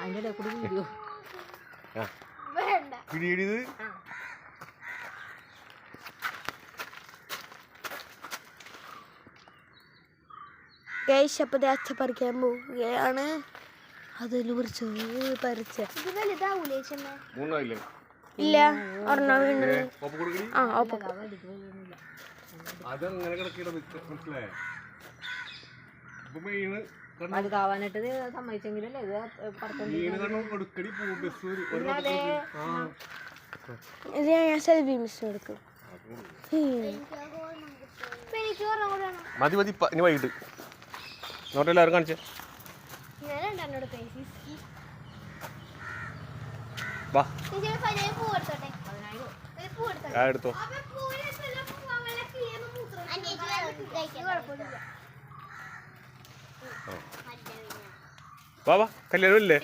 അതിന്റെ കൂടി വീഡിയോ അപ്പത്തെ അച്ഛ പറിക്കാൻ പോവുകയാണ്. അതിൽ പറിച്ച് ഇല്ല ഒരെണ്ണം അത് കാവാനായിട്ട് സമ്മതിച്ചെങ്കിലല്ലേ ഇത് ഇത് ഞാൻ സെൽവി മിസ് എടുക്കും. മതി മതി ഇനി വൈകിട്ട് നോട്ടെല്ലാവരും കാണിച്ചേ. വാ എടുത്തോ. വാ വാ കല്യാണം ഇല്ലേ?